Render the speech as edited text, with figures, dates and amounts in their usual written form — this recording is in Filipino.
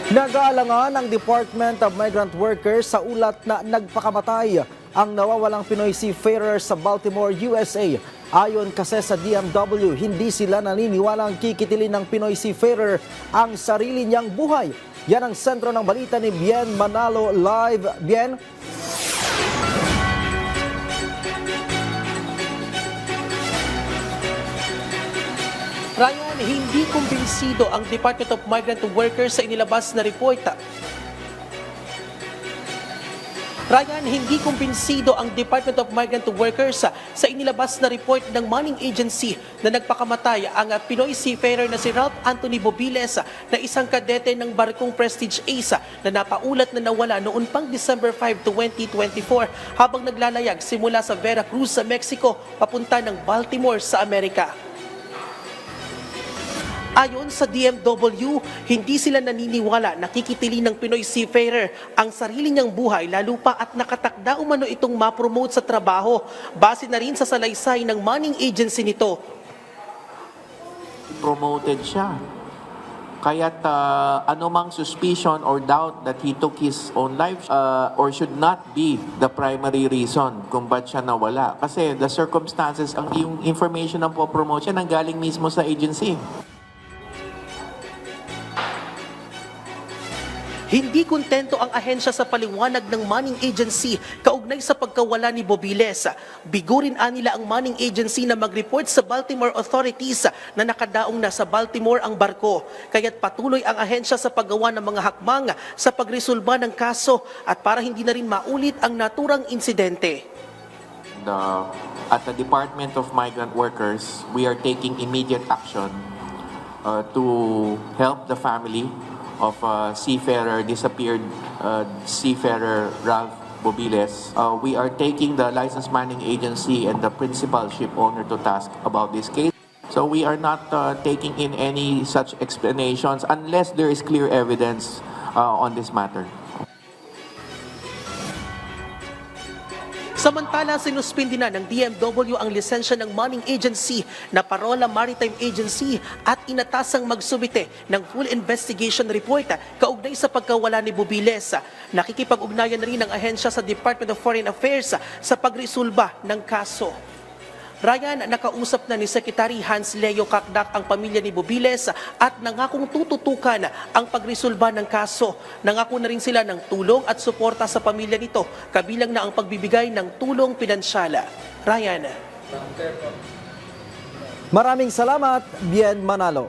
Nag-aalangan ang Department of Migrant Workers sa ulat na nagpakamatay ang nawawalang Pinoy seafarer sa Baltimore, USA. Ayon kasi sa DMW, hindi sila naniniwalang kikitilin ng Pinoy seafarer ang sarili niyang buhay. Yan ang sentro ng balita ni Bien Manalo live. Bien? Ryan, hindi kumbinsido ang Department of Migrant Workers sa inilabas na report. Ryan, hindi kumbinsido ang Department of Migrant Workers sa inilabas na report ng Manning Agency na nagpakamatay ang Pinoy seafarer na si Ralph Anthony Bobiles na isang kadete ng barkong Prestige Ace na napaulat na nawala noon pang December 5, 2024 habang naglalayag simula sa Veracruz sa Mexico papunta ng Baltimore sa Amerika. Ayon sa DMW, hindi sila naniniwala na kikitili ng Pinoy seafarer ang sarili niyang buhay lalo pa at nakatakda umano itong ma-promote sa trabaho. Base na rin sa salaysay ng Manning Agency nito. Promoted siya. Kaya't anumang suspicion or doubt that he took his own life or should not be the primary reason kung ba't siya nawala. Kasi the circumstances, yung information ng po-promote siya nanggaling mismo sa agency. Hindi kontento ang ahensya sa paliwanag ng Manning Agency kaugnay sa pagkawala ni Bobiles. Bigurin nila ang Manning Agency na mag-report sa Baltimore authorities na nakadaong na sa Baltimore ang barko. Kaya't patuloy ang ahensya sa paggawa ng mga hakbang sa pagresolba ng kaso at para hindi na rin maulit ang naturang insidente. At the Department of Migrant Workers, we are taking immediate action to help the family of disappeared seafarer Ralph Bobiles. We are taking the licensed manning agency and the principal ship owner to task about this case. So we are not taking in any such explanations unless there is clear evidence on this matter. Samantala, sinuspindi na ng DMW ang lisensya ng Manning Agency na Parola Maritime Agency at inatasang magsubite ng full investigation report kaugnay sa pagkawala ni Bobiles. Nakikipag-ugnayan na rin ang ahensya sa Department of Foreign Affairs sa pagresolba ng kaso. Ryan, nakausap na ni Secretary Hans Leo Kakdak ang pamilya ni Bobiles at nangakong tututukan ang pagresolba ng kaso. Nangako na rin sila ng tulong at suporta sa pamilya nito, kabilang na ang pagbibigay ng tulong pinansyala. Ryan. Maraming salamat, Bien Manalo.